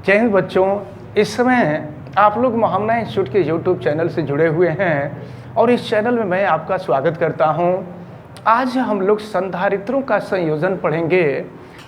जय हिंद बच्चों। इस समय आप लोग मोहम्मद इंस्टीट्यूट के यूट्यूब चैनल से जुड़े हुए हैं और इस चैनल में मैं आपका स्वागत करता हूं। आज हम लोग संधारित्रों का संयोजन पढ़ेंगे।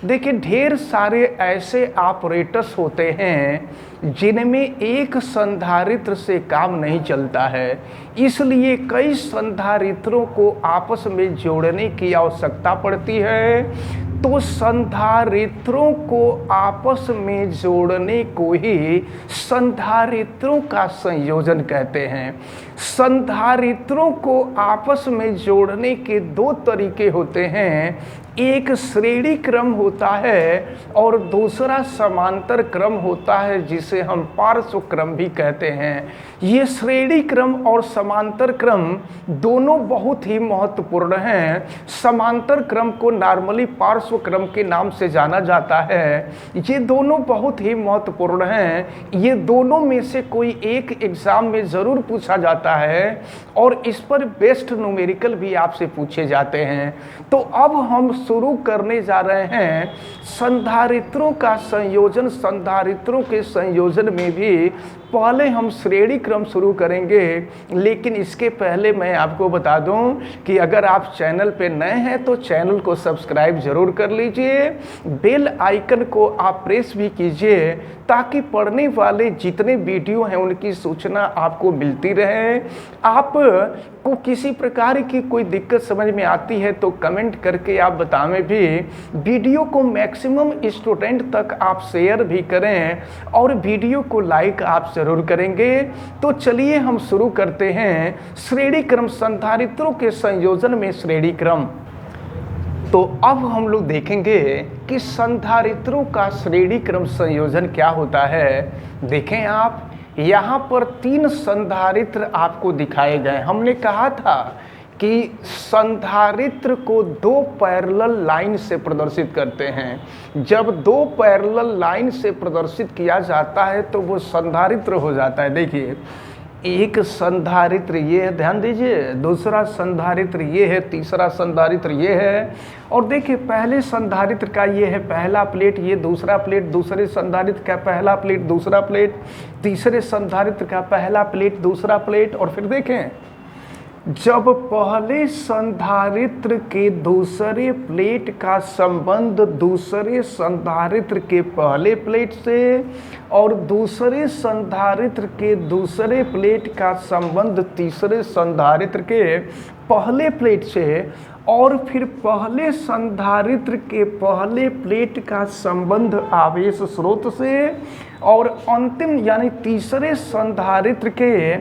देखिए, ढेर सारे ऐसे ऑपरेटर्स होते हैं जिनमें एक संधारित्र से काम नहीं चलता है, इसलिए कई संधारित्रों को आपस में जोड़ने की आवश्यकता पड़ती है। तो संधारित्रों को आपस में जोड़ने को ही संधारित्रों का संयोजन कहते हैं। संधारित्रों को आपस में जोड़ने के दो तरीके होते हैं, एक श्रेणी क्रम होता है और दूसरा समांतर क्रम होता है जिसे हम पार्श्व क्रम भी कहते हैं। ये श्रेणी क्रम और समांतर क्रम दोनों बहुत ही महत्वपूर्ण हैं। समांतर क्रम को नॉर्मली पार्श्व क्रम के नाम से जाना जाता है। ये दोनों बहुत ही महत्वपूर्ण हैं। ये दोनों में से कोई एक एग्जाम में ज़रूर पूछा जाता है और इस पर बेस्ट न्यूमेरिकल भी आपसे पूछे जाते हैं। तो अब हम शुरू करने जा रहे हैं संधारित्रों का संयोजन। संधारित्रों के संयोजन में भी पहले हम श्रेणी क्रम शुरू करेंगे, लेकिन इसके पहले मैं आपको बता दूं कि अगर आप चैनल पे नए हैं तो चैनल को सब्सक्राइब जरूर कर लीजिए, बेल आइकन को आप प्रेस भी कीजिए ताकि पढ़ने वाले जितने वीडियो हैं उनकी सूचना आपको मिलती रहे। आप को किसी प्रकार की कोई दिक्कत समझ में आती है तो कमेंट करके आप बतावें भी। वीडियो को मैक्सिमम स्टूडेंट तक आप शेयर भी करें और वीडियो को लाइक आप जरूर करेंगे। तो चलिए हम शुरू करते हैं श्रेणी क्रम, संधारित्रों के संयोजन में श्रेणी क्रम। तो अब हम लोग देखेंगे कि संधारित्रों का श्रेणी क्रम संयोजन क्या होता है। देखें आप, यहाँ पर तीन संधारित्र आपको दिखाए गए। हमने कहा था कि संधारित्र को दो पैरेलल लाइन से प्रदर्शित करते हैं। जब दो पैरेलल लाइन से प्रदर्शित किया जाता है तो वो संधारित्र हो जाता है। देखिए, एक संधारित्र ये है, ध्यान दीजिए, दूसरा संधारित्र ये है, तीसरा संधारित्र ये है। और देखिए, पहले संधारित्र का ये है पहला प्लेट, ये दूसरा प्लेट, दूसरे संधारित्र का पहला प्लेट, दूसरा प्लेट, तीसरे संधारित्र का पहला प्लेट, दूसरा प्लेट। और फिर देखें, जब पहले संधारित्र के दूसरे प्लेट का संबंध दूसरे संधारित्र के पहले प्लेट से और दूसरे संधारित्र के दूसरे प्लेट का संबंध तीसरे संधारित्र के पहले प्लेट से और फिर पहले संधारित्र के पहले प्लेट का संबंध आवेश स्रोत से और अंतिम यानी तीसरे संधारित्र के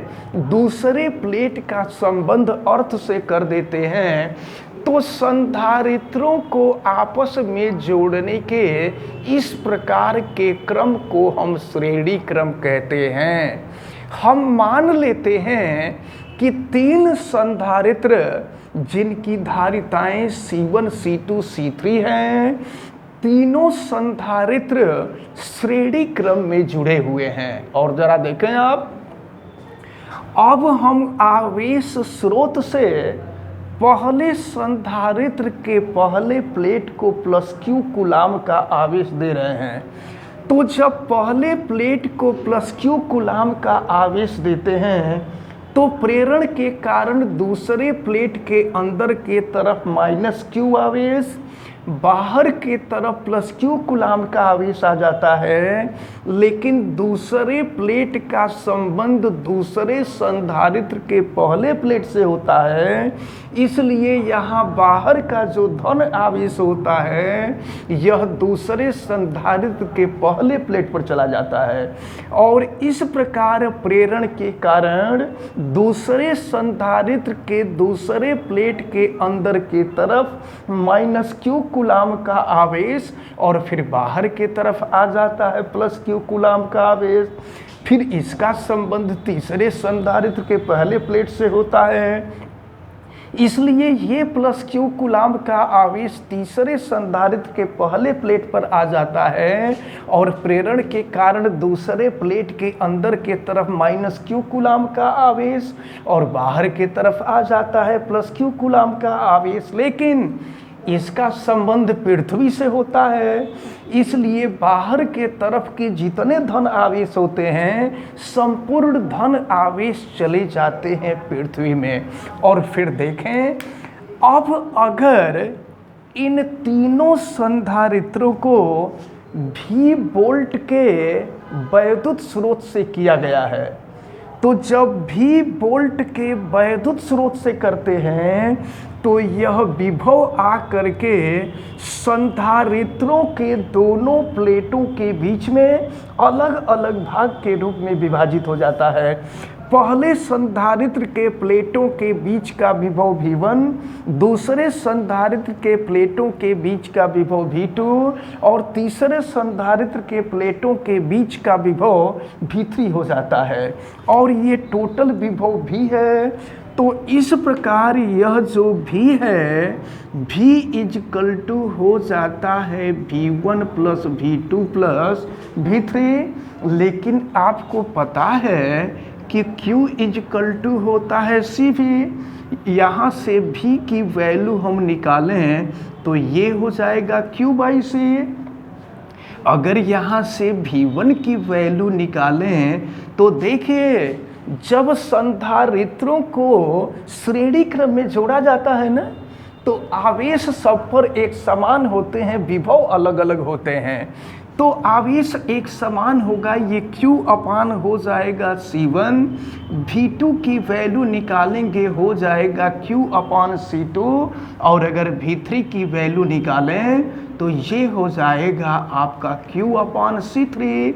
दूसरे प्लेट का संबंध अर्थ से कर देते हैं, तो संधारित्रों को आपस में जोड़ने के इस प्रकार के क्रम को हम श्रेणी क्रम कहते हैं। हम मान लेते हैं कि तीन संधारित्र जिनकी धारिताएं C1, C2, C3 हैं, तीनों संधारित्र श्रेणी क्रम में जुड़े हुए हैं। और जरा देखें आप, अब हम आवेश स्रोत से पहले संधारित्र के पहले प्लेट को +Q कूलाम का आवेश दे रहे हैं। तो जब पहले प्लेट को +Q कूलाम का आवेश देते हैं तो प्रेरण के कारण दूसरे प्लेट के अंदर के तरफ -Q आवेश, बाहर के तरफ +Q कूलाम का आवेश आ जाता है। लेकिन दूसरे प्लेट का संबंध दूसरे संधारित्र के पहले प्लेट से होता है, इसलिए यहाँ बाहर का जो धन आवेश होता है यह दूसरे संधारित्र के पहले प्लेट पर चला जाता है। और इस प्रकार प्रेरण के कारण दूसरे संधारित्र के दूसरे प्लेट के अंदर के तरफ -Q कूलाम का आवेश और फिर बाहर के तरफ आ जाता है +Q कूलाम का आवेश। फिर इसका संबंध तीसरे संधारित्र के पहले प्लेट से होता है, इसलिए ये +Q कूलाम का आवेश तीसरे संधारित्र के पहले प्लेट पर आ जाता है और प्रेरण के कारण दूसरे प्लेट के अंदर के तरफ -Q कूलाम का आवेश और बाहर के तरफ आ जाता है +Q कूलाम का आवेश। लेकिन इसका संबंध पृथ्वी से होता है, इसलिए बाहर के तरफ के जितने धन आवेश होते हैं संपूर्ण धन आवेश चले जाते हैं पृथ्वी में। और फिर देखें, अब अगर इन तीनों संधारित्रों को भी वोल्ट के वैद्युत स्रोत से किया गया है, तो जब भी वोल्ट के वैद्युत स्रोत से करते हैं तो यह विभव आ करके संधारित्रों के दोनों प्लेटों के बीच में अलग अलग भाग के रूप में विभाजित हो जाता है। पहले संधारित्र के प्लेटों के बीच का विभव V1, दूसरे संधारित्र के प्लेटों के बीच का विभव V2 और तीसरे संधारित्र के प्लेटों के बीच का विभव V3 हो जाता है। और ये टोटल विभव V है। तो इस प्रकार यह जो V है, V इजकल टू हो जाता है V1 plus V2 plus V3। लेकिन आपको पता है कि Q इजकल टू होता है CV। यहाँ से V की वैल्यू हम निकालें तो ये हो जाएगा Q बाई C। अगर यहाँ से V1 की वैल्यू निकालें तो देखिए, जब संधारित्रों को श्रेणी क्रम में जोड़ा जाता है ना, तो आवेश सब पर एक समान होते हैं, विभव अलग अलग होते हैं। तो आवेश एक समान होगा, ये Q अपान हो जाएगा C1। V2 की वैल्यू निकालेंगे हो जाएगा Q अपान C2। और अगर V3 की वैल्यू निकालें तो ये हो जाएगा आपका Q अपान C3।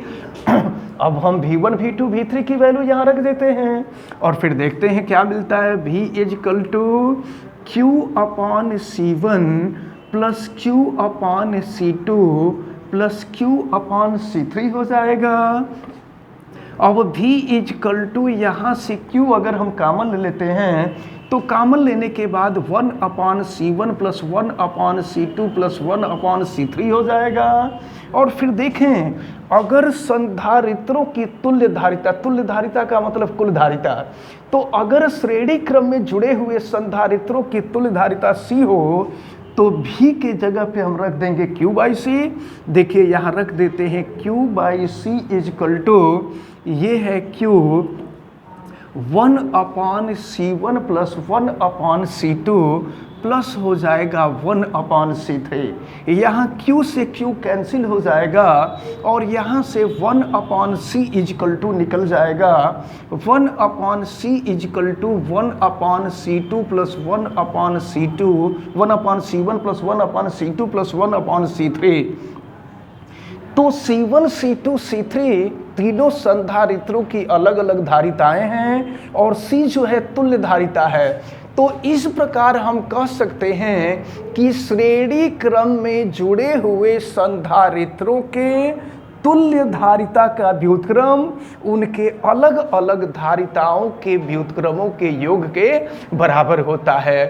अब हम V1, V2, V3 की वैल्यू यहाँ रख देते हैं और फिर देखते हैं क्या मिलता है। V equal to Q upon C1 plus Q upon C2 plus Q upon C3 हो जाएगा। अब V इजकल टू यहाँ से Q अगर हम कॉमन ले लेते हैं तो कॉमन लेने के बाद 1 upon C1 plus 1 upon C2 plus 1 upon C3 हो जाएगा। और फिर देखें, अगर संधारित्रों की तुल्य धारिता, तुल्य धारिता का मतलब कुल धारिता, तो अगर श्रेणी क्रम में जुड़े हुए संधारित्रों की तुल्य धारिता C हो तो V के जगह पे हम रख देंगे Q बाई C। देखिए यहाँ रख देते हैं Q by C equal to, ये है Q 1 upon C1 plus 1 upon C2 plus हो जाएगा 1 अपान C3। यहाँ Q से Q कैंसिल हो जाएगा और यहाँ से 1 अपान C इजकल टू निकल जाएगा। 1 upon C equal to 1 upon C2 plus 1 upon C2, 1 upon C1 plus 1 upon C2 plus 1 upon C3। तो C1, C2, C3 तीनों संधारित्रों की अलग अलग धारिताएं हैं और C जो है तुल्य धारिता है। तो इस प्रकार हम कह सकते हैं कि श्रेणी क्रम में जुड़े हुए संधारित्रों के तुल्य धारिता का व्युत्क्रम उनके अलग अलग धारिताओं के व्युत्क्रमों के योग के बराबर होता है।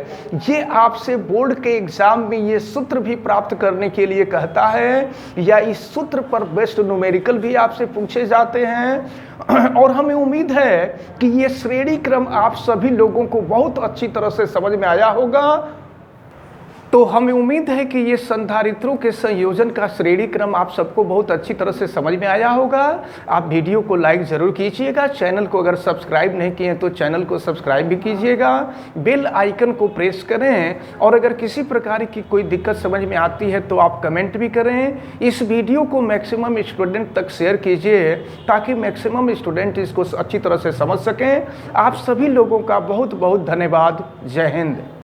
ये आपसे बोर्ड के एग्जाम में ये सूत्र भी प्राप्त करने के लिए कहता है, या इस सूत्र पर बेस्ड न्यूमेरिकल भी आपसे पूछे जाते हैं। और हमें उम्मीद है कि ये श्रेणी क्रम आप सभी लोगों को बहुत अच्छी तरह से समझ में आया होगा। तो हमें उम्मीद है कि ये संधारित्रों के संयोजन का श्रेणी क्रम आप सबको बहुत अच्छी तरह से समझ में आया होगा। आप वीडियो को लाइक ज़रूर कीजिएगा, चैनल को अगर सब्सक्राइब नहीं किए तो चैनल को सब्सक्राइब भी कीजिएगा, बेल आइकन को प्रेस करें। और अगर किसी प्रकार की कोई दिक्कत समझ में आती है तो आप कमेंट भी करें। इस वीडियो को मैक्सिमम स्टूडेंट तक शेयर कीजिए ताकि मैक्सिमम स्टूडेंट इसको अच्छी तरह से समझ सकें। आप सभी लोगों का बहुत बहुत धन्यवाद। जय हिंद।